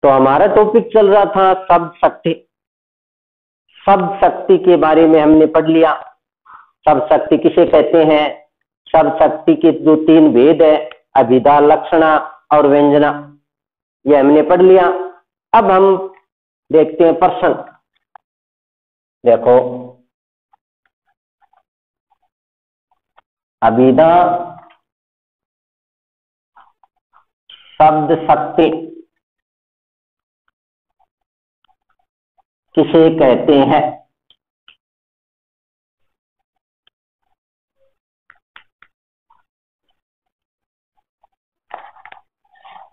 तो हमारा टॉपिक चल रहा था शब्द शक्ति। शब्द शक्ति के बारे में हमने पढ़ लिया। शब्द शक्ति किसे कहते हैं, शब्द शक्ति के जो 3 भेद है, अभिधा, लक्षणा और व्यंजना, ये हमने पढ़ लिया। अब हम देखते हैं प्रश्न। देखो, अभिधा शब्द शक्ति किसे कहते हैं?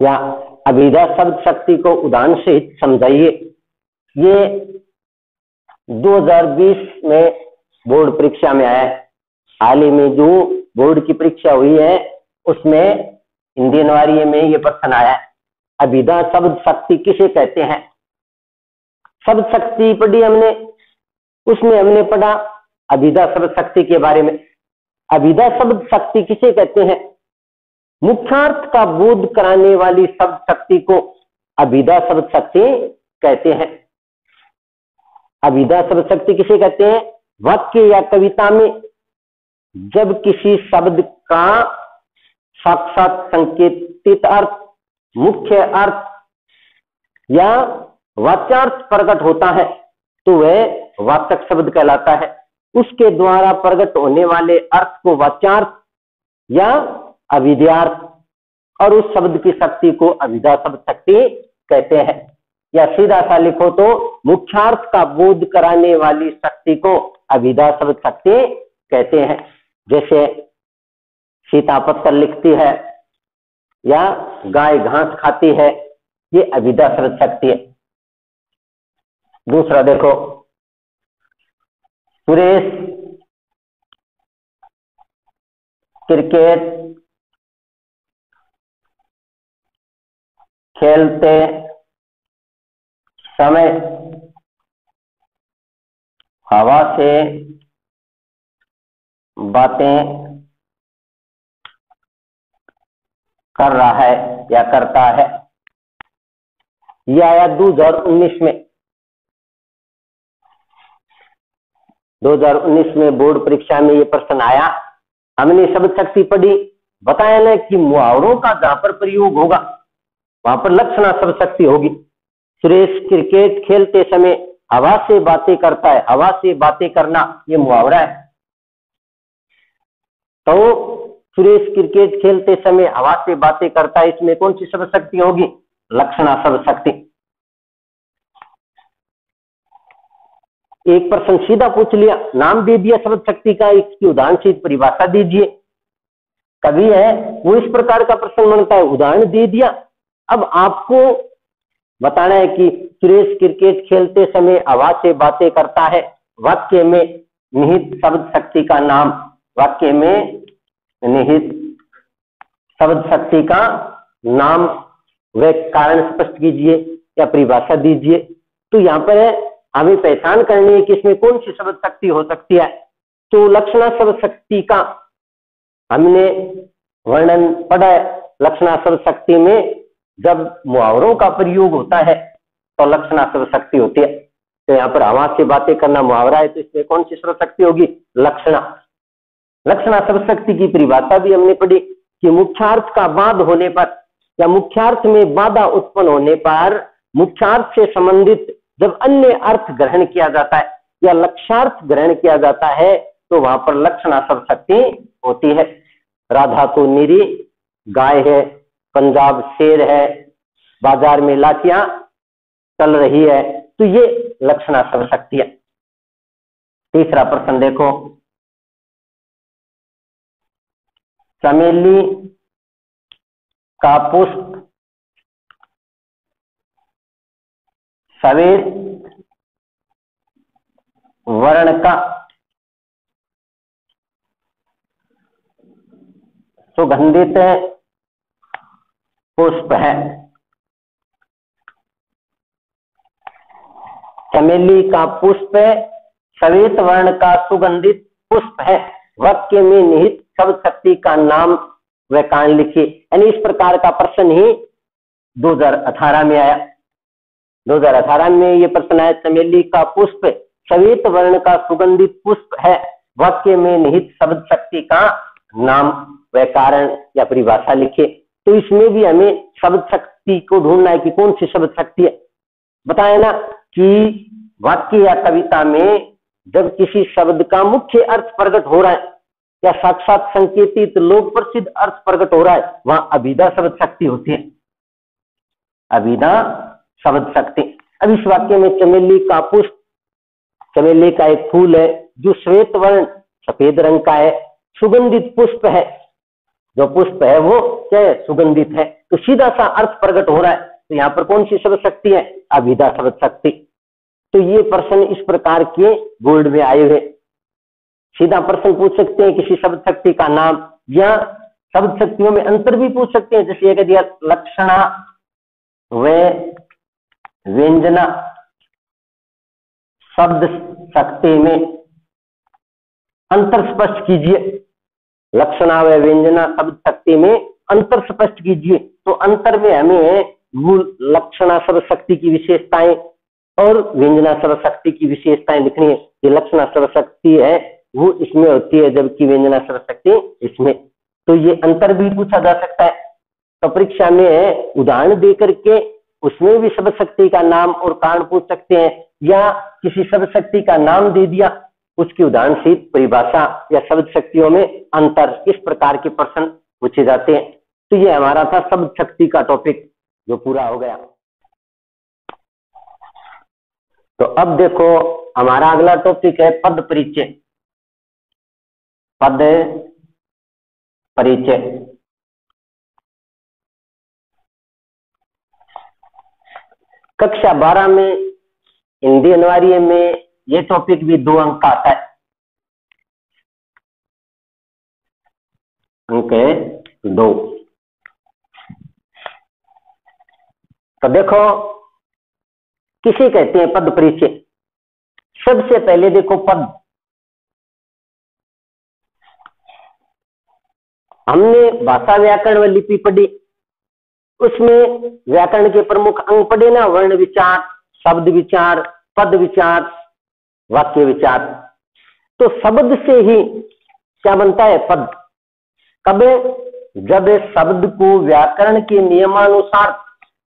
या अभिधा शब्द शक्ति को उदाहरण सहित समझाइए। ये 2020 में बोर्ड परीक्षा में आया है। हाल ही में जो बोर्ड की परीक्षा हुई है उसमें इंडियन वारिये में ये प्रश्न आया है, अभिधा शब्द शक्ति किसे कहते हैं। शब्द शक्ति पढ़ी हमने, उसमें हमने पढ़ा अभिधा शब्द शक्ति के बारे में। अभिधा शब्द शक्ति किसे कहते हैं? मुख्यार्थ का बोध कराने वाली शब्द शक्ति को अभिधा शब्द शक्ति कहते हैं। अभिधा शब्द शक्ति किसे कहते हैं? वाक्य या कविता में जब किसी शब्द का साक्षात संकेतित अर्थ, मुख्य अर्थ या वाच्यार्थ प्रकट होता है तो वह वाचक शब्द कहलाता है। उसके द्वारा प्रकट होने वाले अर्थ को वाच्यार्थ या अभिधार्थ, और उस शब्द की शक्ति को अभिधा शब्द शक्ति कहते हैं। या सीधा सा लिखो तो मुख्यार्थ का बोध कराने वाली शक्ति को अभिधा शब्द शक्ति कहते हैं। जैसे सीता पत्थर लिखती है या गाय घास खाती है, ये अभिधा शब्द शक्ति है। दूसरा देखो, सुरेश क्रिकेट खेलते समय हवा से बातें कर रहा है या करता है। यह आया 2019 में। 2019 में बोर्ड परीक्षा में ये प्रश्न आया। हमने शब्द शक्ति पढ़ी, बताया ना कि मुहावरों का जहां पर प्रयोग होगा वहां पर लक्षणा शब्द शक्ति होगी। सुरेश क्रिकेट खेलते समय हवा से बातें करता है। हवा से बातें करना ये मुहावरा है। तो सुरेश क्रिकेट खेलते समय हवा से बातें करता है, इसमें कौन सी शब्द शक्ति होगी? लक्षणा शब्द शक्ति। एक प्रश्न सीधा पूछ लिया, नाम दे दिया शब्द शक्ति का, इसकी उदाहरण से परिभाषा दीजिए। कभी है वो इस प्रकार का प्रश्न बनता है, उदाहरण दे दिया। अब आपको बताना है कि सुरेश क्रिकेट खेलते समय हवा से बातें करता है, वाक्य में निहित शब्द शक्ति का नाम, वाक्य में निहित शब्द शक्ति का नाम व कारण स्पष्ट कीजिए या परिभाषा दीजिए। तो यहाँ पर हमें पहचान करनी है कि इसमें कौन सी शब्द शक्ति हो सकती है। तो लक्षणा शब्द शक्ति का हमने वर्णन पढ़ा है। लक्षणा शब्द शक्ति में जब मुहावरों का प्रयोग होता है तो लक्षणा शब्द शक्ति होती है। तो यहाँ पर हवा से बातें करना मुहावरा है, तो इसमें कौन सी शब्द शक्ति होगी? लक्षणा। लक्षणा शब्द शक्ति की परिभाषा भी हमने पढ़ी कि मुख्यार्थ का बाध होने पर या मुख्यार्थ में बाधा उत्पन्न होने पर, मुख्यार्थ से संबंधित जब अन्य अर्थ ग्रहण किया जाता है या लक्ष्यार्थ ग्रहण किया जाता है तो वहां पर लक्षणा शब्द शक्ति होती है। राधा तो निरी गाय है, पंजाब शेर है, बाजार में लाठियां चल रही है, तो ये लक्षणा शब्द शक्ति है। तीसरा प्रश्न देखो, चमेली का पुष्प सफेद वर्ण का सुगंधित पुष्प है। चमेली का पुष्प सफेद वर्ण का सुगंधित पुष्प है। वाक्य में निहित शब्द शक्ति का नाम व कारण लिखिए। यानी इस प्रकार का प्रश्न ही 2018 में आया। 2018 में ये प्रश्न आया, चमेली का पुष्प श्वेत वर्ण का सुगंधित पुष्प है, वाक्य में निहित शब्द शक्ति का नाम व कारण या परिभाषा लिखे। तो इसमें भी हमें शब्द शक्ति को ढूंढना है कि कौन सी शब्द शक्ति है। बताया ना कि वाक्य या कविता में जब किसी शब्द का मुख्य अर्थ प्रकट हो रहा है या साक्षात संकेतित लोक प्रसिद्ध अर्थ प्रकट हो रहा है, वहां अभिधा शब्द शक्ति होती है, अभिधा शब्द शक्ति। अब इस वाक्य में चमेली का पुष्प, चमेली का एक फूल है जो श्वेत वर्ण सफेद रंग का है, सुगंधित पुष्प है, जो पुष्प है वो क्या है, सुगंधित है, तो सीधा सा अर्थ प्रकट हो रहा है। तो यहाँ पर कौन सी शब्द शक्ति है, अभिधा शब्द शक्ति। तो ये प्रश्न इस प्रकार के बोर्ड में आए हुए, सीधा प्रश्न पूछ सकते हैं किसी शब्द शक्ति का नाम, या शब्द शक्तियों में अंतर भी पूछ सकते हैं। जैसे कह दिया लक्षणा व व्यंजना शब्द शक्ति में अंतर स्पष्ट कीजिए, लक्षणा व व्यंजना शब्द शक्ति में अंतर स्पष्ट कीजिए। तो अंतर में हमें मूल लक्षणा शब्द शक्ति की विशेषताएं और व्यंजना शब्द शक्ति की विशेषताएं लिखनी है। ये लक्षणा शब्द शक्ति है वो इसमें होती है, जबकि व्यंजना शब्द शक्ति इसमें। तो ये अंतर भी पूछा जा सकता है। तो परीक्षा में उदाहरण दे करके उसमें भी शब्द शक्ति का नाम और कारण पूछ सकते हैं, या किसी शब्द शक्ति का नाम दे दिया, उसकी उदाहरण सहित परिभाषा या शब्द शक्तियों में अंतर, इस प्रकार के प्रश्न पूछे जाते हैं। तो ये हमारा था शब्द शक्ति का टॉपिक जो पूरा हो गया। तो अब देखो हमारा अगला टॉपिक है पद परिचय। पद परिचय कक्षा 12 में हिंदी अनिवार्य में ये टॉपिक भी 2 अंक का आता है, अंक 2। तो देखो किसे कहते हैं पद परिचय। सबसे पहले देखो पद, हमने भाषा व्याकरण व लिपि पढ़ी, उसमें व्याकरण के प्रमुख अंग पढ़े ना, वर्ण विचार, शब्द विचार, पद विचार, वाक्य विचार। तो शब्द से ही क्या बनता है, पद। कब? जब शब्द को व्याकरण के नियमानुसार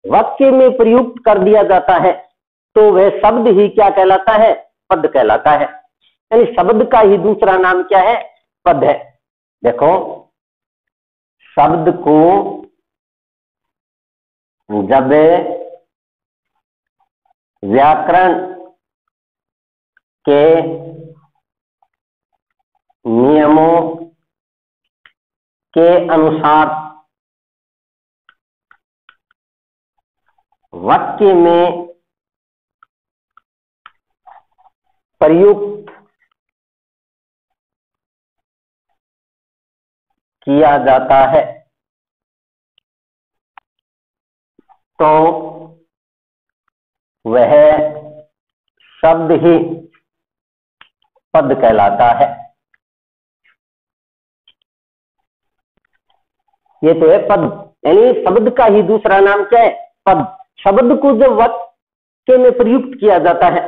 वाक्य में प्रयुक्त कर दिया जाता है तो वह शब्द ही क्या कहलाता है, पद कहलाता है। यानी शब्द का ही दूसरा नाम क्या है, पद है। देखो शब्द को जब व्याकरण के नियमों के अनुसार वाक्य में प्रयुक्त किया जाता है तो वह शब्द ही पद कहलाता है। ये तो है पद, यानी शब्द का ही दूसरा नाम क्या है, पद। शब्द को जब वाक्य में प्रयुक्त किया जाता है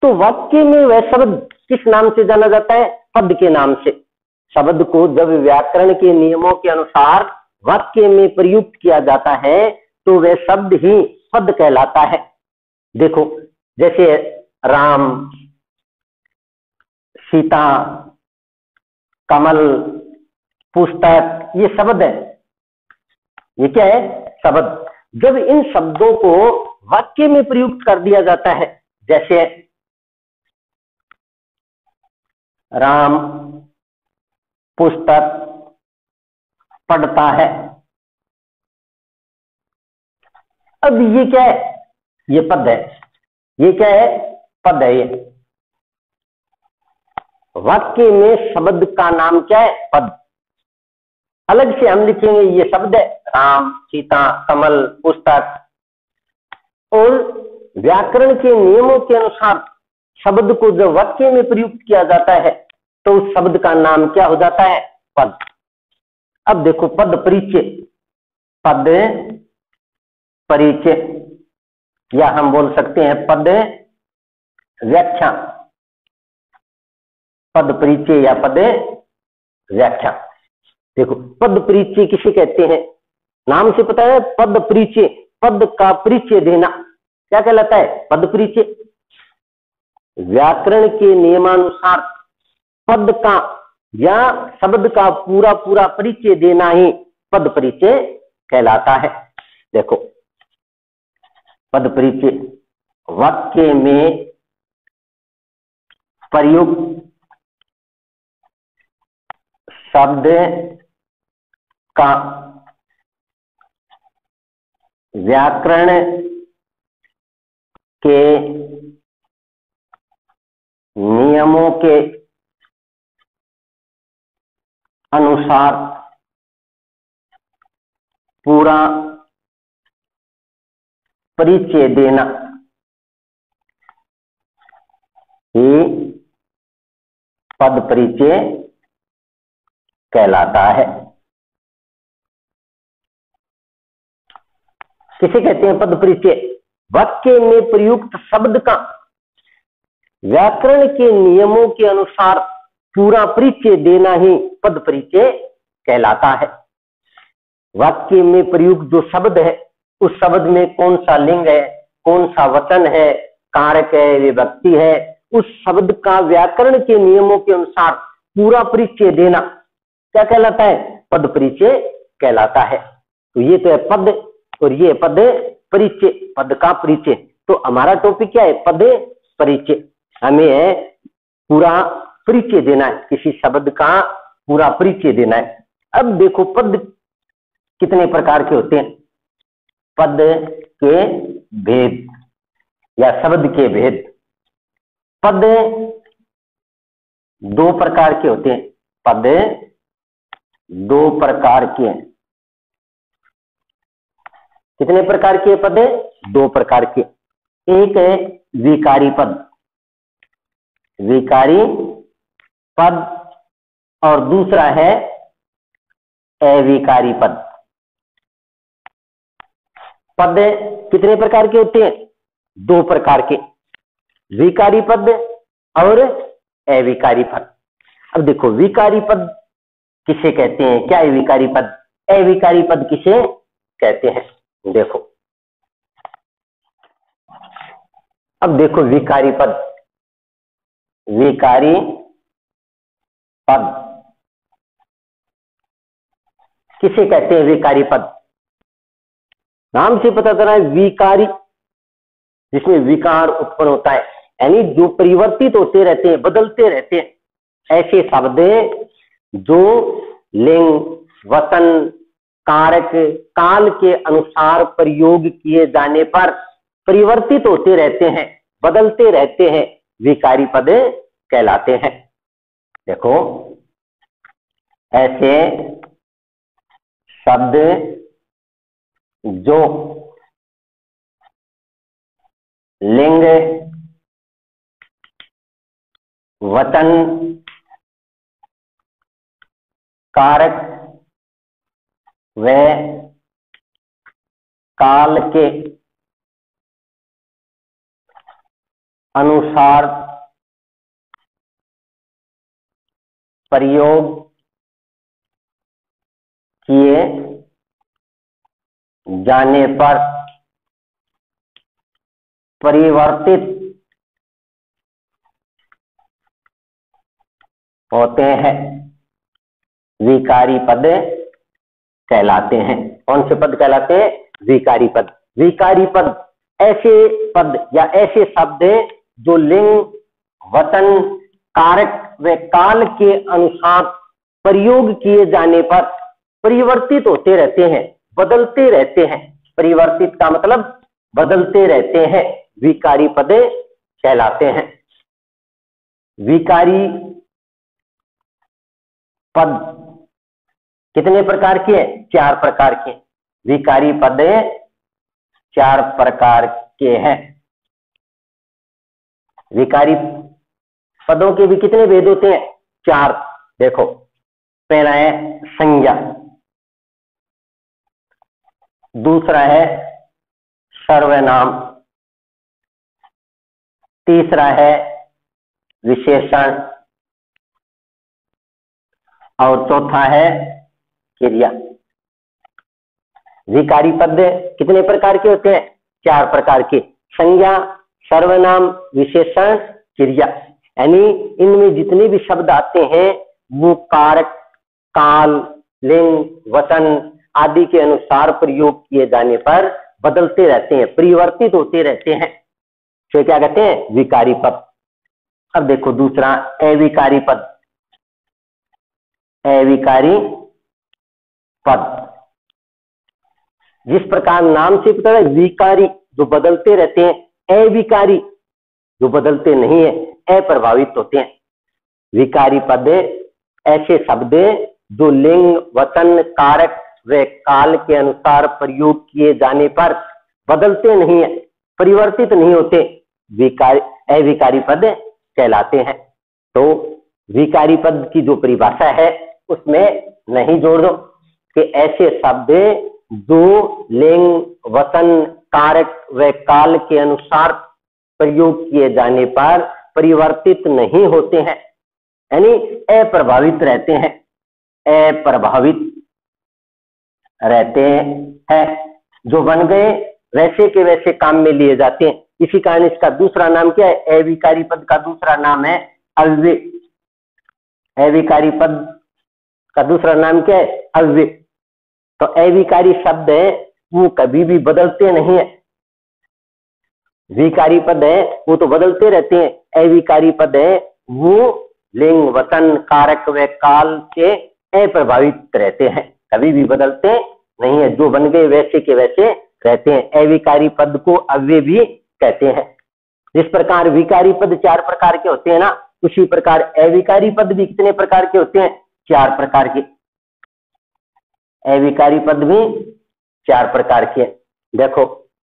तो वाक्य में वह शब्द किस नाम से जाना जाता है, पद के नाम से। शब्द को जब व्याकरण के नियमों के अनुसार वाक्य में प्रयुक्त किया जाता है तो वह शब्द ही पद कहलाता है। देखो जैसे राम, सीता, कमल, पुस्तक, ये शब्द है, ये क्या है, शब्द। जब इन शब्दों को वाक्य में प्रयुक्त कर दिया जाता है, जैसे राम पुस्तक पढ़ता है, अब ये क्या है, ये पद है। ये क्या है, पद है। ये वाक्य में शब्द का नाम क्या है, पद। अलग से हम लिखेंगे ये शब्द है, राम, सीता, कमल, पुस्तक। और व्याकरण के नियमों के अनुसार शब्द को जब वाक्य में प्रयुक्त किया जाता है तो उस शब्द का नाम क्या हो जाता है, पद। अब देखो पद परिचय, पद परिचय। या हम बोल सकते हैं पद व्याख्या, पद परिचय या पद व्याख्या। देखो पद परिचय किसे कहते हैं, नाम से पता है, पद परिचय, पद का परिचय देना क्या कहलाता है, पद परिचय। व्याकरण के नियमानुसार पद का या शब्द का पूरा पूरा परिचय देना ही पद परिचय कहलाता है। देखो पद परिचय वाक्य में प्रयुक्त शब्द का व्याकरण के नियमों के अनुसार पूरा परिचय देना ही पद परिचय कहलाता है। किसे कहते हैं पद परिचय, वाक्य में प्रयुक्त शब्द का व्याकरण के नियमों के अनुसार पूरा परिचय देना ही पद परिचय कहलाता है। वाक्य में प्रयुक्त जो शब्द है, उस शब्द में कौन सा लिंग है, कौन सा वचन है, कारक है, विभक्ति है, उस शब्द का व्याकरण के नियमों के अनुसार पूरा परिचय देना क्या कहलाता है, पद परिचय कहलाता है। तो ये तो है पद और ये पद परिचय, पद का परिचय। तो हमारा टॉपिक क्या है, पद परिचय। हमें पूरा परिचय देना है, किसी शब्द का पूरा परिचय देना है। अब देखो पद कितने प्रकार के होते हैं, पद के भेद या शब्द के भेद। पद दो प्रकार के होते हैं, पद दो प्रकार के हैं। कितने प्रकार के पद, दो प्रकार के। एक है विकारी पद, विकारी पद, और दूसरा है अविकारी पद। पद कितने प्रकार के होते हैं, दो प्रकार के, विकारी पद और अविकारी पद। अब देखो विकारी पद किसे कहते हैं, क्या है विकारी पद, अविकारी पद किसे कहते हैं। देखो अब देखो विकारी पद, विकारी पद किसे कहते हैं, विकारी पद। नाम से पता चला है विकारी, जिसमें विकार उत्पन्न होता है, यानी जो परिवर्तित होते रहते हैं, बदलते रहते हैं। ऐसे शब्द जो लिंग, वचन, कारक, काल के अनुसार प्रयोग किए जाने पर परिवर्तित होते रहते हैं, बदलते रहते हैं, विकारी पद कहलाते हैं। देखो ऐसे शब्द जो लिंग, वचन, कारक व काल के अनुसार प्रयोग किए जाने पर परिवर्तित होते हैं, विकारी पद कहलाते हैं। कौन से पद कहलाते हैं, विकारी पद। विकारी पद ऐसे पद या ऐसे शब्द जो लिंग, वचन, कारक व काल के अनुसार प्रयोग किए जाने पर परिवर्तित होते रहते हैं, बदलते रहते हैं। परिवर्तित का मतलब बदलते रहते हैं, विकारी पद कहलाते हैं। विकारी पद कितने प्रकार के हैं, चार प्रकार के। विकारी पद चार प्रकार के हैं। विकारी पदों के भी कितने भेद होते हैं, चार। देखो पहला है संज्ञा, दूसरा है सर्वनाम, तीसरा है विशेषण और चौथा है क्रिया। विकारी पद कितने प्रकार के होते हैं? 4 प्रकार के, संज्ञा, सर्वनाम, विशेषण, क्रिया। यानी इनमें जितने भी शब्द आते हैं वो कारक, काल, लिंग, वचन आदि के अनुसार प्रयोग किए जाने पर बदलते रहते हैं, परिवर्तित होते रहते हैं, तो क्या कहते हैं? विकारी पद। अब देखो दूसरा अविकारी पद। अविकारी पद जिस प्रकार नाम से पता है, विकारी जो बदलते रहते हैं, अविकारी जो बदलते नहीं है, अप्रभावित होते हैं। विकारी पद ऐसे शब्द जो लिंग, वचन, कारक व काल के अनुसार प्रयोग किए जाने पर बदलते नहीं है, परिवर्तित नहीं होते, विकारी अविकारी पद कहलाते हैं। तो विकारी पद की जो परिभाषा है उसमें नहीं जोड़ दो कि ऐसे शब्द जो लिंग, वचन, कारक व काल के अनुसार प्रयोग किए जाने पर परिवर्तित नहीं होते हैं, यानी अप्रभावित रहते हैं, अप्रभावित रहते हैं, जो बन गए वैसे के वैसे काम में लिए जाते हैं। इसी कारण इसका दूसरा नाम क्या है? अविकारी पद का दूसरा नाम है अव्यय। अविकारी पद का दूसरा नाम क्या है? अव्यय। तो अविकारी शब्द है वो कभी भी बदलते नहीं है, विकारी पद है वो तो बदलते रहते हैं, अविकारी पद है वो लिंग, वचन, कारक व काल से अप्रभावित रहते हैं, कभी भी बदलते नहीं है, जो बन गए वैसे के वैसे रहते हैं। अविकारी पद को अव्यय भी कहते हैं। जिस प्रकार विकारी पद 4 प्रकार के होते हैं ना, उसी प्रकार अविकारी पद भी कितने प्रकार के होते हैं? 4 प्रकार के। अविकारी पद भी 4 प्रकार के। देखो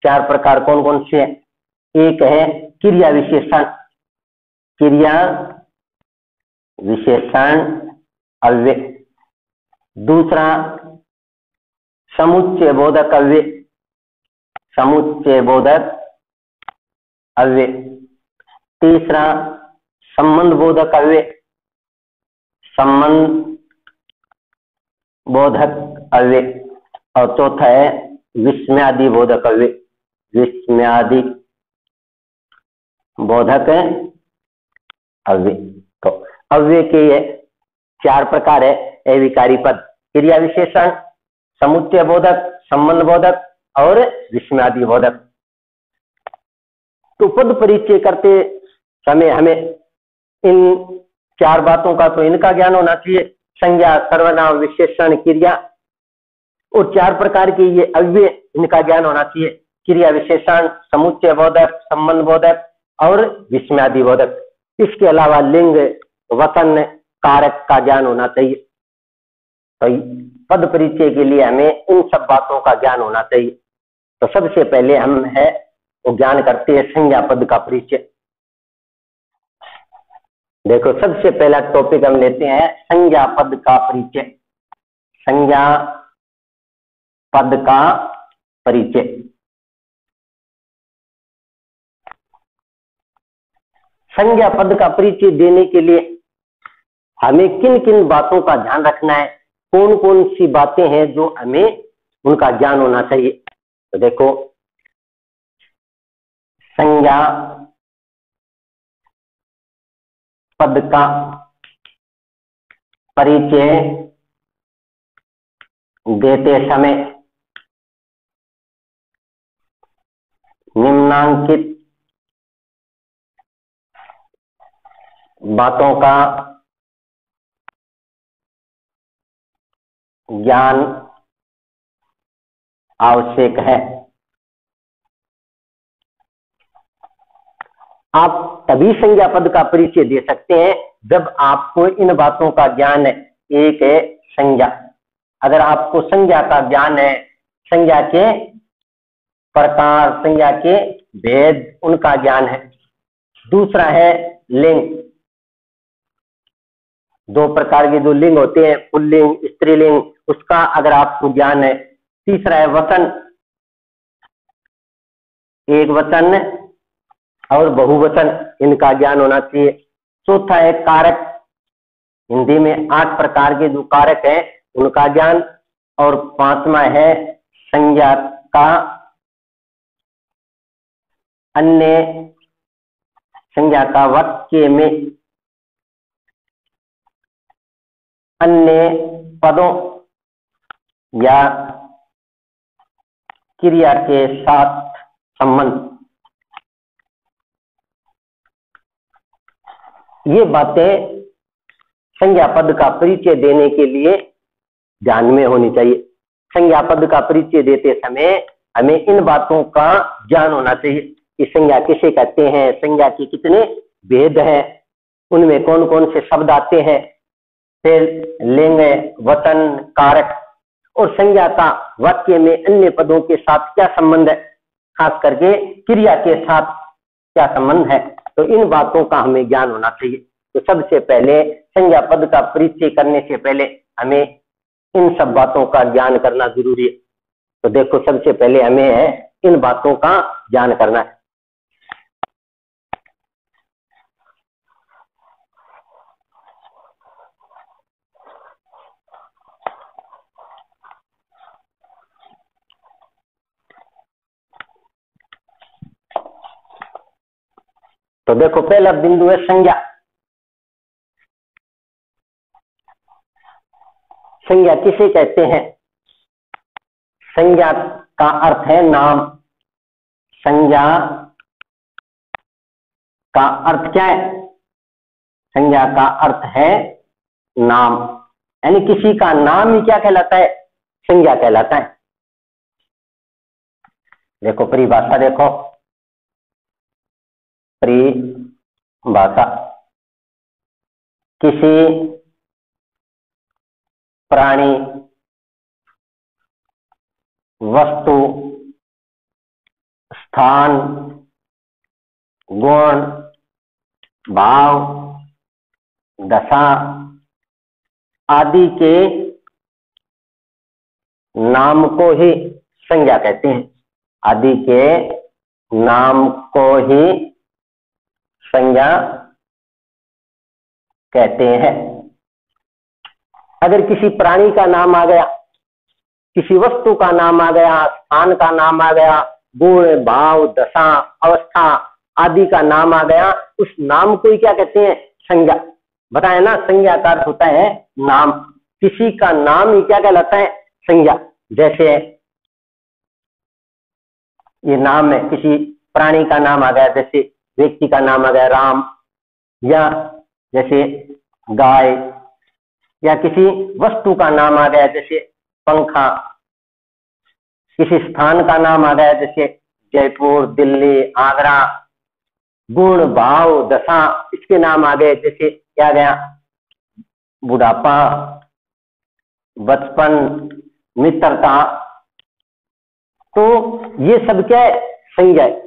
4 प्रकार कौन कौन से हैं? एक है क्रिया विशेषण, क्रिया विशेषण अव्यय। दूसरा समुच्चय बोधक अव्यय, समुच्चय बोधक अव्यय। तीसरा संबंध बोधक अव्यय, संबंध बोधक अव्यय। और चौथा है विस्मयादि बोधक अव्यय, विस्मयादि बोधक अव्यय। तो अव्यय के ये 4 प्रकार है अविकारी पद, क्रिया विशेषण, समुच्चय बोधक, संबंध बोधक और विस्मयादि बोधक। तो पद परिचय करते समय हमें इन 4 बातों का तो इनका ज्ञान होना चाहिए, संज्ञा, सर्वनाम, विशेषण, क्रिया, और 4 प्रकार के ये अव्यय इनका ज्ञान होना चाहिए, क्रिया विशेषण, समुच्चय बोधक, संबंध बोधक और विस्मयादि बोधक। इसके अलावा लिंग, वचन, कारक का ज्ञान होना चाहिए। तो पद परिचय के लिए हमें इन सब बातों का ज्ञान होना चाहिए। तो सबसे पहले हम है वो ज्ञान करते हैं संज्ञा पद का परिचय। देखो सबसे पहला टॉपिक हम लेते हैं संज्ञा पद का परिचय। संज्ञा पद का परिचय। संज्ञा पद का परिचय देने के लिए हमें किन किन बातों का ध्यान रखना है, कौन कौन सी बातें हैं जो हमें उनका ज्ञान होना चाहिए। तो देखो संज्ञा पद का परिचय देते समय निम्नांकित बातों का ज्ञान आवश्यक है। आप तभी संज्ञा पद का परिचय दे सकते हैं जब आपको इन बातों का ज्ञान है। एक है संज्ञा, अगर आपको संज्ञा का ज्ञान है, संज्ञा के प्रकार, संज्ञा के भेद उनका ज्ञान है। दूसरा है लिंग, 2 प्रकार के जो लिंग होते हैं, पुल्लिंग, स्त्रीलिंग, उसका अगर आपको ज्ञान है। तीसरा है वचन, एक वचन और बहुवचन, इनका ज्ञान होना चाहिए। चौथा है कारक, हिंदी में 8 प्रकार के जो कारक हैं उनका ज्ञान। और 5वां है संज्ञा का अन्य, संज्ञा का वाक्य में अन्य पदों या क्रिया के साथ संबंध। ये बातें संज्ञा पद का परिचय देने के लिए ध्यान में होनी चाहिए। संज्ञा पद का परिचय देते समय हमें इन बातों का ज्ञान होना चाहिए कि संज्ञा किसे कहते हैं, संज्ञा के कितने भेद हैं, उनमें कौन कौन से शब्द आते हैं, फिर लिंग, वचन, कारक, और संज्ञा का वाक्य में अन्य पदों के साथ क्या संबंध है, खास करके क्रिया के साथ क्या संबंध है। तो इन बातों का हमें ज्ञान होना चाहिए। तो सबसे पहले संज्ञा पद का परिचय करने से पहले हमें इन सब बातों का ज्ञान करना जरूरी है। तो देखो, सबसे पहले हमें इन बातों का ज्ञान करना है। तो देखो, पहला बिंदु है संज्ञा। संज्ञा किसे कहते हैं? संज्ञा का अर्थ है नाम। संज्ञा का अर्थ क्या है? संज्ञा का अर्थ है नाम, यानी किसी का नाम ही क्या कहलाता है? संज्ञा कहलाता है। देखो परिभाषा, देखो परिभाषा, किसी प्राणी, वस्तु, स्थान, गुण, भाव, दशा आदि के नाम को ही संज्ञा कहते हैं। आदि के नाम को ही संज्ञा कहते हैं। अगर किसी प्राणी का नाम आ गया, किसी वस्तु का नाम आ गया, स्थान का नाम आ गया, गुण, भाव, दशा, अवस्था आदि का नाम आ गया, उस नाम को ही क्या कहते हैं? संज्ञा। बताया ना, संज्ञा का अर्थ होता है नाम। किसी का नाम ही क्या कहलाता है? संज्ञा। जैसे ये नाम है, किसी प्राणी का नाम आ गया, जैसे व्यक्ति का नाम आ गया राम, या जैसे गाय, या किसी वस्तु का नाम आ गया जैसे पंखा, किसी स्थान का नाम आ गया जैसे जयपुर, दिल्ली, आगरा। गुण, भाव, दशा इसके नाम आ गए, जैसे क्या गया? बुढ़ापा, बचपन, मित्रता। तो ये सब क्या है? संज्ञा है।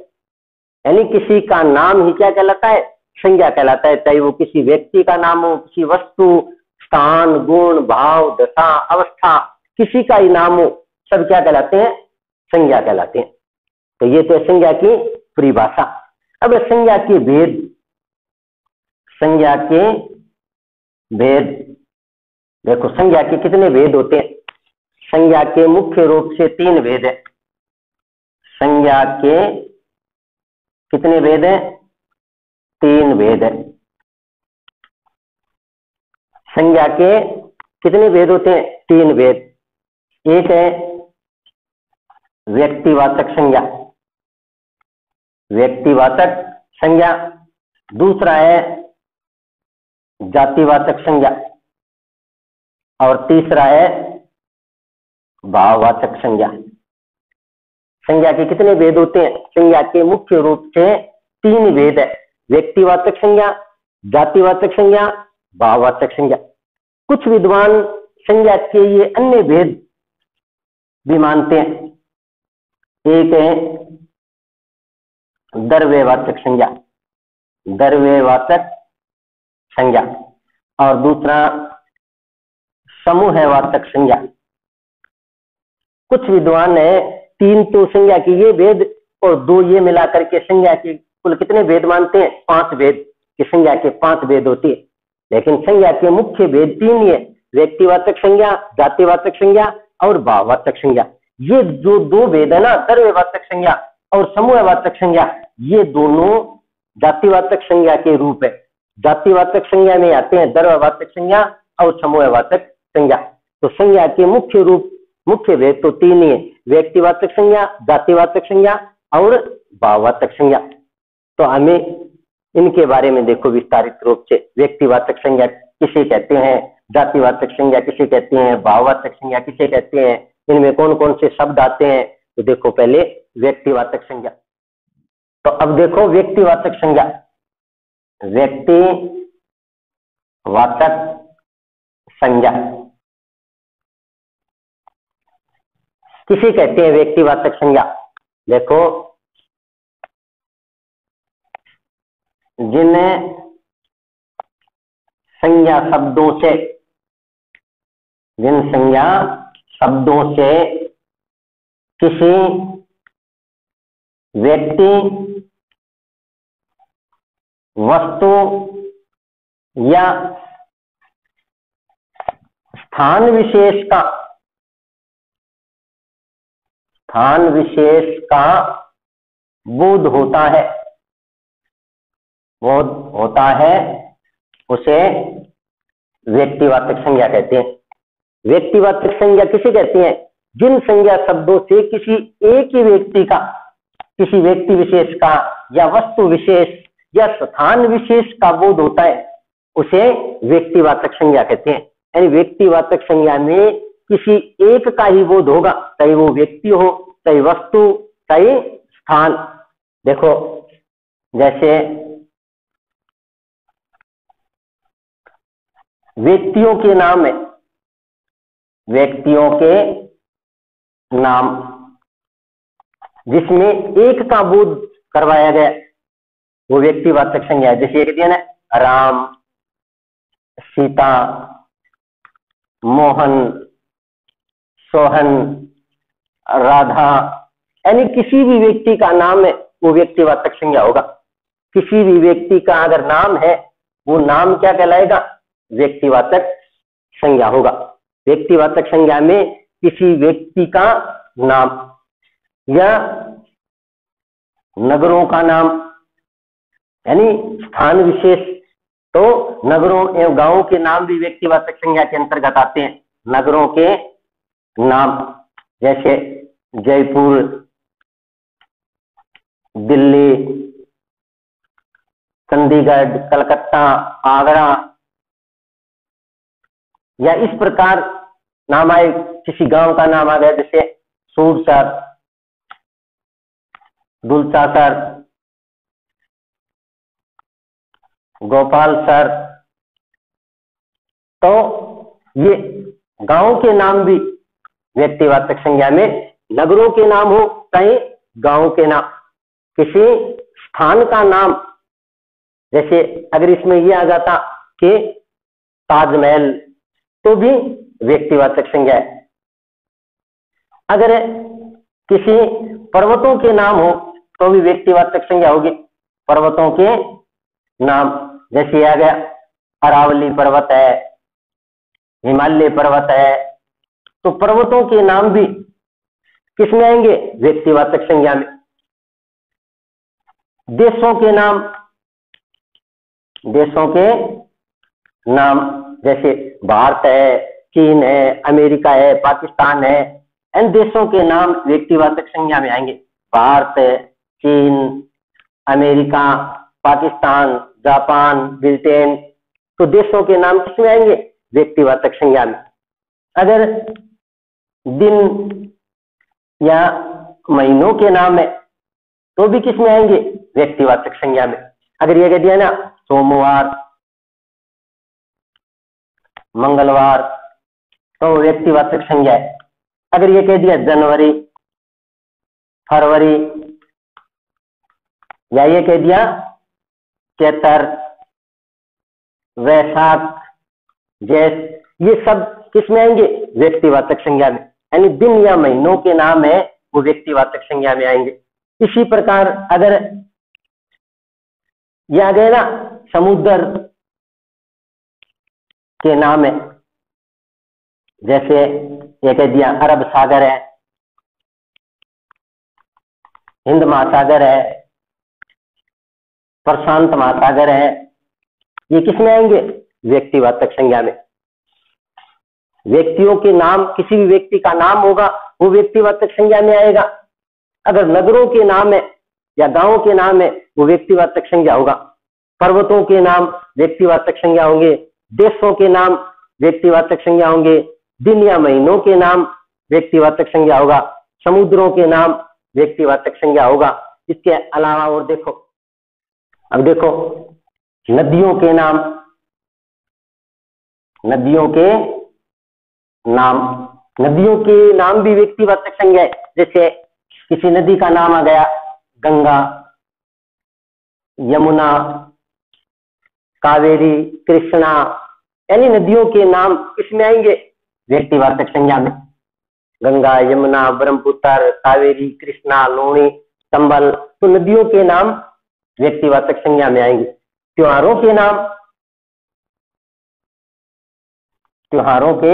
यानी किसी का नाम ही क्या कहलाता है? संज्ञा कहलाता है। चाहे वो किसी व्यक्ति का नाम हो, किसी वस्तु, स्थान, गुण, भाव, दशा, अवस्था, किसी का ही नाम हो, सब क्या कहलाते हैं? संज्ञा कहलाते हैं। तो ये तो संज्ञा की परिभाषा। अब संज्ञा के भेद, संज्ञा के भेद। देखो, संज्ञा के कितने भेद होते हैं? संज्ञा के मुख्य रूप से 3 भेद है। संज्ञा के कितने भेद है? 3 भेद है। संज्ञा के कितने भेद होते हैं? 3 भेद। एक है व्यक्तिवाचक संज्ञा, व्यक्तिवाचक संज्ञा। दूसरा है जातिवाचक संज्ञा, और तीसरा है भाववाचक संज्ञा। संज्ञा के कितने भेद होते हैं? संज्ञा के मुख्य रूप से 3 भेद है। व्यक्तिवाचक संज्ञा, जातिवाचक संज्ञा, भाववाचक संज्ञा। कुछ विद्वान संज्ञा के ये अन्य भेद भी मानते हैं। एक है द्रव्यवाचक संज्ञा, द्रव्यवाचक संज्ञा, और दूसरा समूहवाचक संज्ञा। कुछ विद्वान है 3 तो संज्ञा की ये भेद और 2 ये मिलाकर के संज्ञा के कुल कितने भेद मानते हैं? 5 भेद की संज्ञा के 5 भेद होती है, लेकिन संज्ञा के मुख्य भेद 3 ही है, व्यक्तिवाचक संज्ञा, जातिवाचक संज्ञा और भाववाचक संज्ञा। ये जो 2 भेद है ना, द्रव्यवाचक संज्ञा और समूहवाचक संज्ञा, ये दोनों जातिवाचक संज्ञा के रूप है। जातिवाचक संज्ञा में आते हैं द्रव्यवाचक संज्ञा और समूहवाचक संज्ञा। तो संज्ञा के मुख्य रूप, मुख्य भेद तो 3 ही है, व्यक्तिवाचक संज्ञा, जातिवाचक संज्ञा और भाववाचक संज्ञा। तो हमें इनके बारे में देखो विस्तारित रूप से। व्यक्तिवाचक संज्ञा किसे कहते हैं, जातिवाचक संज्ञा किसे कहते हैं, भाववाचक संज्ञा किसे कहते हैं, इनमें कौन कौन से शब्द आते हैं। तो देखो पहले व्यक्तिवाचक संज्ञा। तो अब देखो व्यक्तिवाचक संज्ञा, व्यक्तिवाचक संज्ञा किसे कहते हैं? व्यक्तिवाचक संज्ञा देखो, जिन्हें संज्ञा शब्दों से, जिन संज्ञा शब्दों से किसी व्यक्ति, वस्तु या स्थान विशेष का बोध होता है, उसे व्यक्तिवाचक संज्ञा कहते हैं। व्यक्तिवाचक संज्ञा किसे कहते हैं? जिन संज्ञा शब्दों से किसी एक ही व्यक्ति का, किसी व्यक्ति विशेष का या वस्तु विशेष या स्थान विशेष का बोध होता है, उसे व्यक्तिवाचक संज्ञा कहते हैं। यानी व्यक्तिवाचक संज्ञा में किसी एक का ही बोध होगा, चाहे वो व्यक्ति हो, चाहे वस्तु, चाहे स्थान। देखो जैसे व्यक्तियों के नाम है, व्यक्तियों के नाम जिसमें एक का बोध करवाया गया, वो व्यक्तिवाचक संज्ञा है। जैसे एक दिया ना, राम, सीता, मोहन, सोहन, राधा, यानी किसी भी व्यक्ति का नाम है वो व्यक्तिवाचक संज्ञा होगा। किसी भी व्यक्ति का अगर नाम है, वो नाम क्या कहलाएगा? व्यक्तिवाचक संज्ञा होगा। व्यक्तिवाचक संज्ञा में किसी व्यक्ति का नाम या नगरों का नाम, यानी स्थान विशेष, तो नगरों एवं गांवों के नाम भी व्यक्तिवाचक संज्ञा के अंतर्गत आते हैं। नगरों के नाम जैसे जयपुर, दिल्ली, चंडीगढ़, कलकत्ता, आगरा, या इस प्रकार नाम आए। किसी गांव का नाम आ गया, जैसे सूरसर, दुलचासर, गोपालसर, तो ये गांव के नाम भी व्यक्तिवाचक संज्ञा में, नगरों के नाम हो चाहे गांव के नाम, किसी स्थान का नाम, जैसे अगर इसमें ये आ जाता कि ताजमहल, तो भी व्यक्तिवाचक संज्ञा है। अगर किसी पर्वतों के नाम हो तो भी व्यक्तिवाचक संज्ञा होगी। पर्वतों के नाम जैसे आ गया अरावली पर्वत है, हिमालय पर्वत है, तो पर्वतों के नाम भी किसमें आएंगे? व्यक्तिवाचक संज्ञा में। देशों के नाम, देशों के नाम जैसे भारत है, चीन है, अमेरिका है, पाकिस्तान है, इन देशों के नाम व्यक्तिवाचक संज्ञा में आएंगे। भारत, चीन, अमेरिका, पाकिस्तान, जापान, ब्रिटेन, तो देशों के नाम किसमें आएंगे? व्यक्तिवाचक संज्ञा में। अगर दिन या महीनों के नाम है तो भी किसमें आएंगे? व्यक्तिवाचक संज्ञा में। अगर ये कह दिया ना सोमवार, मंगलवार, तो व्यक्तिवाचक संज्ञा है। अगर ये कह दिया जनवरी, फरवरी, या ये कह दिया चैत्र, वैशाख, ज्येष्ठ, ये सब किसमें आएंगे? व्यक्तिवाचक संज्ञा में। यानी दिन या महीनों के नाम है वो व्यक्तिवाचक संज्ञा में आएंगे। इसी प्रकार अगर ये आ गए ना, समुद्र के नाम है, जैसे ये कह दिया अरब सागर है, हिंद महासागर है, प्रशांत महासागर है। ये किस में आएंगे? व्यक्तिवाचक संज्ञा में। व्यक्तियों के नाम, किसी भी व्यक्ति का नाम होगा वो व्यक्तिवाचक संज्ञा में आएगा। अगर नगरों के नाम है या गांवों के नाम है वो व्यक्तिवाचक संज्ञा होगा। पर्वतों के नाम व्यक्तिवाचक संज्ञा होंगे, देशों के नाम व्यक्तिवाचक संज्ञा होंगे, दिन या महीनों के नाम व्यक्तिवाचक संज्ञा होगा, समुद्रों के नाम व्यक्तिवाचक संज्ञा होगा। इसके अलावा और देखो, अब देखो नदियों के नाम, नदियों के नाम, नदियों के नाम भी व्यक्तिवाचक संज्ञा है। जैसे किसी नदी का नाम आ गया गंगा, यमुना, कावेरी, कृष्णा, यानी नदियों के नाम किसमें आएंगे? व्यक्तिवाचक संज्ञा में। गंगा, यमुना, ब्रह्मपुत्र, कावेरी, कृष्णा, लोणी, चंबल, तो नदियों के नाम व्यक्तिवाचक संज्ञा में आएंगे। त्योहारों के नाम, त्योहारों के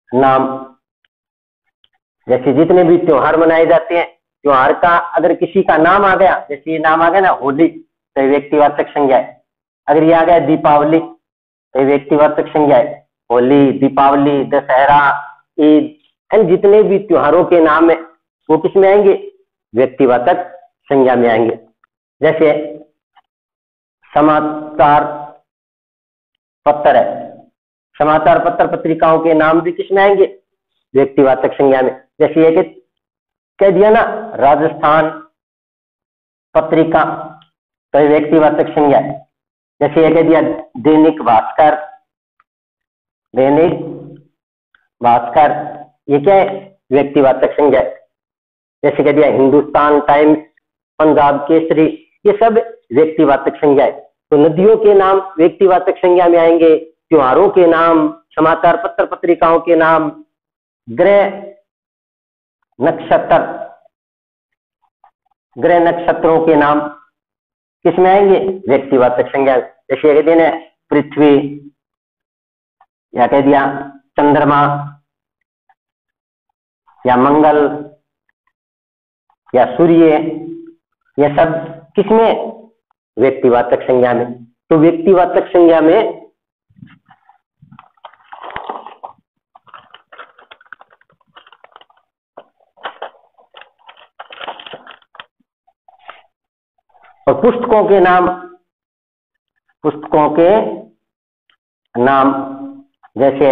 नाम, जैसे जितने भी त्योहार मनाए जाते हैं, त्योहार का अगर किसी का नाम आ गया, जैसे ये नाम आ गया ना होली, तो व्यक्तिवाचक संज्ञा है। अगर ये आ गया दीपावली तो व्यक्तिवाचक संज्ञा है। होली, दीपावली, दशहरा, ईद, एंड जितने भी त्योहारों के नाम है वो किस में आएंगे? व्यक्तिवाचक संज्ञा में आएंगे। जैसे समाचार पत्र है, समाचार पत्र पत्रिकाओं के नाम भी किस में आएंगे? व्यक्तिवाचक संज्ञा में। जैसे ये कह दिया ना राजस्थान पत्रिका, तो व्यक्तिवाचक संज्ञा है। जैसे ये कह दिया दैनिक भास्कर, दैनिक भास्कर, ये क्या है? व्यक्तिवाचक संज्ञा है। जैसे कह दिया हिंदुस्तान टाइम्स, पंजाब केसरी, ये सब व्यक्तिवाचक संज्ञा है। तो नदियों के नाम व्यक्तिवाचक संज्ञा में आएंगे, त्योहारों के नाम, समाचार पत्र पत्रिकाओं के नाम, ग्रह नक्षत्र, ग्रह नक्षत्रों के नाम किसमें आएंगे? व्यक्तिवाचक संज्ञा। जैसे कह दिया पृथ्वी, या कह दिया चंद्रमा, या मंगल, या सूर्य, ये सब किसमें? व्यक्तिवाचक संज्ञा में। तो व्यक्तिवाचक संज्ञा में और पुस्तकों के नाम, पुस्तकों के नाम, जैसे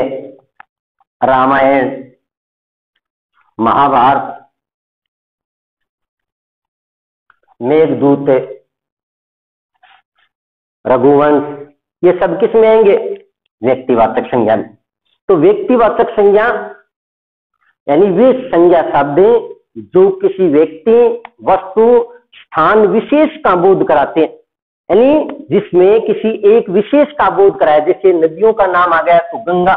रामायण, महाभारत, मेघदूत, रघुवंश, ये सब किस में आएंगे? व्यक्तिवाचक संज्ञा में। तो व्यक्तिवाचक संज्ञा यानी वे संज्ञा शब्द जो किसी व्यक्ति, वस्तु, स्थान विशेष का बोध कराते हैं, यानी जिसमें किसी एक विशेष का बोध कराया। जैसे नदियों का नाम आ गया तो गंगा,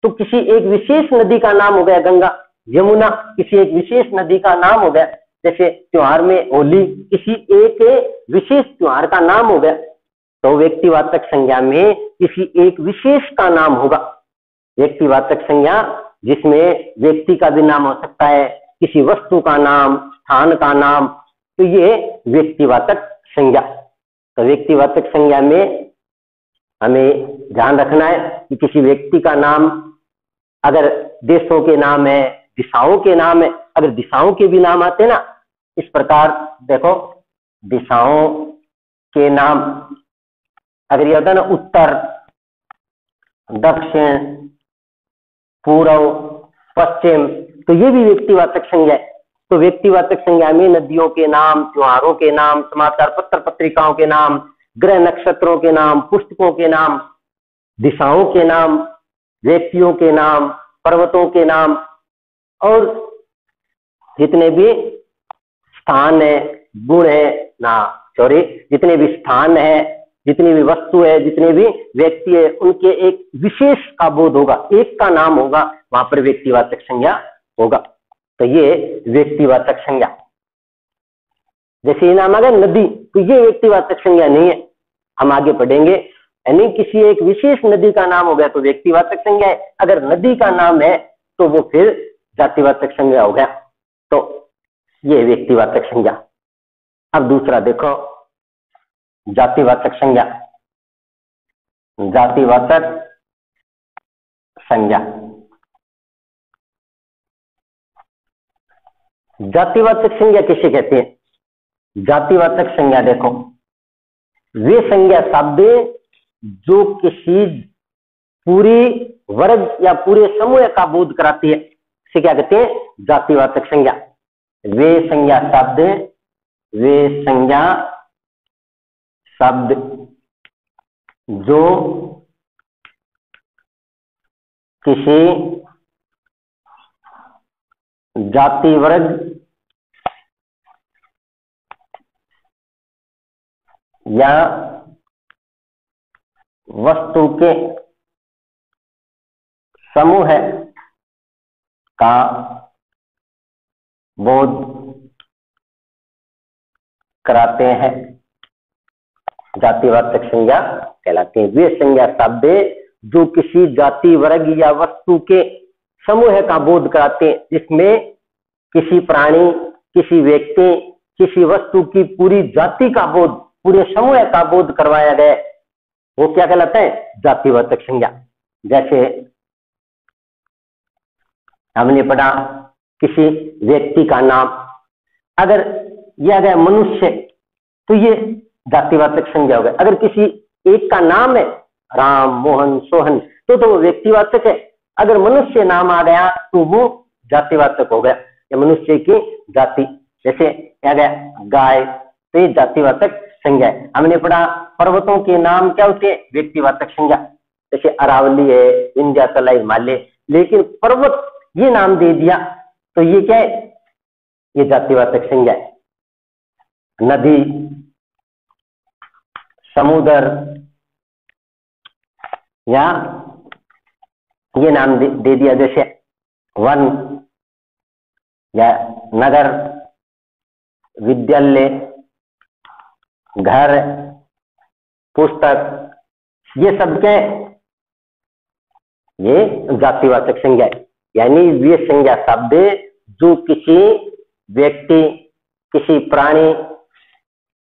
तो किसी एक विशेष नदी का नाम हो गया गंगा। यमुना किसी एक विशेष नदी का नाम हो गया। जैसे त्योहार में होली किसी एक विशेष त्योहार का नाम हो गया। तो व्यक्तिवाचक संज्ञा में किसी एक विशेष का नाम होगा। व्यक्तिवाचक संज्ञा जिसमें व्यक्ति का भी नाम हो सकता है, किसी वस्तु का नाम, स्थान का नाम, तो ये व्यक्तिवाचक संज्ञा। तो व्यक्तिवाचक संज्ञा में हमें ध्यान रखना है कि किसी व्यक्ति का नाम, अगर देशों के नाम है, दिशाओं के नाम है, अगर दिशाओं के भी नाम आते ना, इस प्रकार देखो दिशाओं के नाम, अगर ये होता है ना उत्तर, दक्षिण, पूर्व, पश्चिम, तो ये भी व्यक्तिवाचक संज्ञा है। तो व्यक्तिवाचक संज्ञा में नदियों के नाम, त्योहारों के नाम, समाचार पत्र पत्रिकाओं के नाम, ग्रह नक्षत्रों के नाम, पुस्तकों के नाम, दिशाओं के नाम, व्यक्तियों के नाम, पर्वतों के नाम, और जितने भी स्थान है, गुण है ना, सॉरी, जितने भी स्थान है, जितनी भी वस्तु है, जितने भी व्यक्ति है, उनके एक विशेष का बोध होगा, एक का नाम होगा, वहां पर व्यक्तिवाचक संज्ञा होगा। तो ये व्यक्तिवाचक संज्ञा। जैसे ये नाम आ गया नदी, तो ये व्यक्तिवाचक संज्ञा नहीं है, हम आगे पढ़ेंगे। यानी किसी एक विशेष नदी का नाम हो गया तो व्यक्तिवाचक संज्ञा है, अगर नदी का नाम है तो वो फिर जातिवाचक संज्ञा हो गया। तो ये व्यक्तिवाचक संज्ञा। अब दूसरा देखो, जातिवाचक संज्ञा। जातिवाचक संज्ञा, जातिवाचक संज्ञा किसे कहते हैं? जातिवाचक संज्ञा देखो, वे संज्ञा शब्द जो किसी पूरी वर्ग या पूरे समूह का बोध कराती है, इसे क्या कहते हैं? जातिवाचक संज्ञा। वे संज्ञा शब्द, वे संज्ञा शब्द जो किसी जाति वर्ग या वस्तु के समूह का बोध कराते हैं, जातिवाचक संज्ञा कहलाते हैं। वे संज्ञा शब्द जो किसी जाति वर्ग या वस्तु के समूह का बोध कराते हैं, जिसमें किसी प्राणी, किसी व्यक्ति, किसी वस्तु की पूरी जाति का बोध, पूरे समूह का बोध करवाया गया, वो क्या कहलाता है? जातिवाचक संज्ञा। जैसे हमने पढ़ा किसी व्यक्ति का नाम अगर यह गया मनुष्य, तो ये जातिवाचक संज्ञा हो गया। अगर किसी एक का नाम है राम, मोहन, सोहन, तो वो व्यक्तिवाचक है। अगर मनुष्य नाम आ गया तो वो जातिवाचक हो गया, या मनुष्य की जाति। जैसे क्या गया गाय, तो ये जातिवाचक संज्ञा है। हमने पढ़ा पर्वतों के नाम क्या होते हैं? व्यक्तिवाचक संज्ञा। जैसे अरावली है, विंध्याचल, हिमालय, लेकिन पर्वत ये नाम दे दिया तो ये क्या है? ये जातिवाचक संज्ञा है। नदी, समुद्र, या ये नाम दे दिया, जैसे वन या नगर, विद्यालय, घर, पुस्तक, ये सब क्या है? ये जातिवाचक संज्ञा है। यानी वे संज्ञा शब्द जो किसी व्यक्ति, किसी प्राणी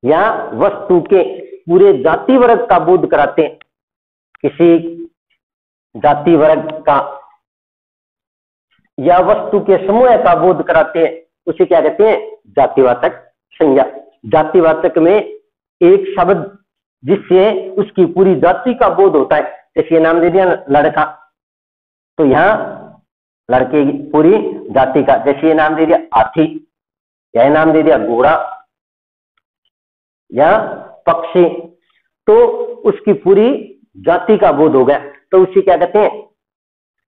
या वस्तु के पूरे जाति वर्ग का बोध कराते हैं, किसी जाति वर्ग का या वस्तु के समूह का बोध कराते हैं, उसे क्या कहते हैं? जातिवाचक संज्ञा। जातिवाचक में एक शब्द जिससे उसकी पूरी जाति का बोध होता है, जैसे नाम दे दिया लड़का, तो यहाँ लड़के की पूरी जाति का। जैसे ये नाम दे दिया हाथी, या नाम दे दिया घोड़ा या पक्षी, तो उसकी पूरी जाति का बोध हो गया, तो उसे क्या कहते हैं?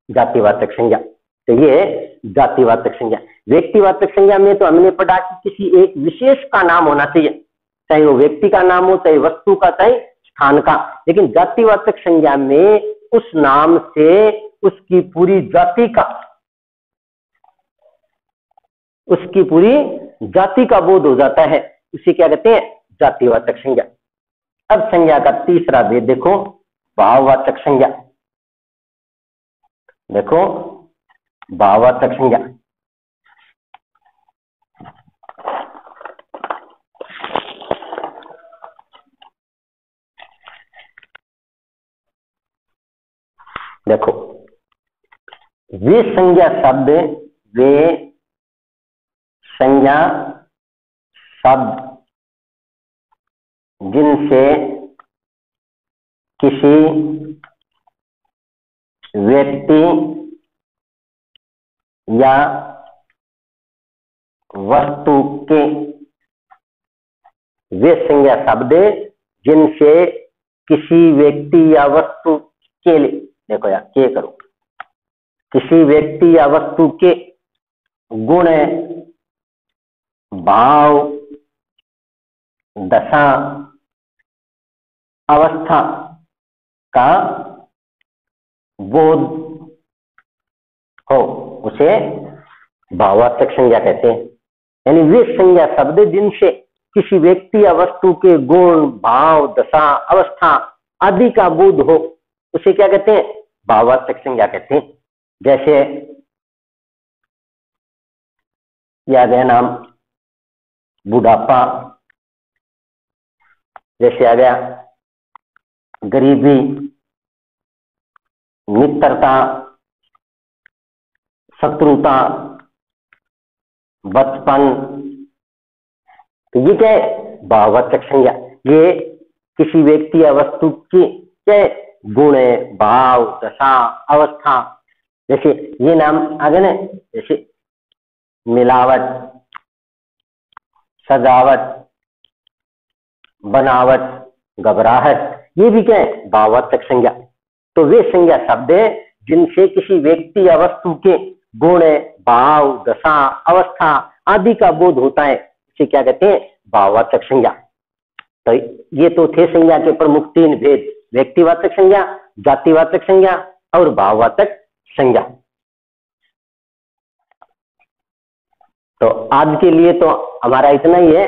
जातिवाचक संज्ञा। तो ये जातिवाचक संज्ञा। व्यक्तिवाचक संज्ञा में तो हमने पढ़ा कि किसी एक विशेष का नाम होना चाहिए, चाहे वो व्यक्ति का नाम हो, चाहे वस्तु का, चाहे स्थान का। लेकिन जातिवाचक संज्ञा में उस नाम से उसकी पूरी जाति का, उसकी पूरी जाति का बोध हो जाता है, उसे क्या कहते हैं? जातिवाचक संज्ञा। अब संज्ञा का तीसरा भेद देखो, भाववाचक संज्ञा। देखो भाववाचक संज्ञा। देखो वे संज्ञा शब्द, वे संज्ञा शब्द जिनसे किसी व्यक्ति या वस्तु के, वे संज्ञा शब्द जिनसे किसी व्यक्ति या वस्तु के लिए, देखो यार के करो, किसी व्यक्ति या वस्तु के गुण, भाव, दशा, अवस्था का बोध हो, उसे भाववाचक संज्ञा कहते हैं। यानी वे संज्ञा शब्द जिनसे किसी व्यक्ति या वस्तु के गुण, भाव, दशा, अवस्था आदि का बोध हो, उसे क्या कहते हैं? भाववाचक संज्ञा कहते हैं। जैसे या गया नाम बुढ़ापा, जैसे आ गया गरीबी, मित्रता, शत्रुता, बचपन। तो ये क्या है? भाववाचक संज्ञा। ये किसी व्यक्ति या वस्तु की क्या है? गुण है, भाव, दशा, अवस्था। जैसे ये नाम आ गए ना, जैसे मिलावट, सजावट, बनावट, घबराहट, ये भी क्या है? भाववाचक संज्ञा। तो वे संज्ञा शब्द है जिनसे किसी व्यक्ति या वस्तु के गुण, भाव, दशा, अवस्था आदि का बोध होता है, इसे क्या कहते हैं? भाववाचक संज्ञा। तो ये तो थे संज्ञा के प्रमुख तीन भेद: व्यक्तिवाचक संज्ञा, जातिवाचक संज्ञा और भाववाचक संज्ञा। तो आज के लिए तो हमारा इतना ही है,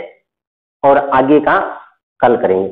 और आगे का कल करेंगे।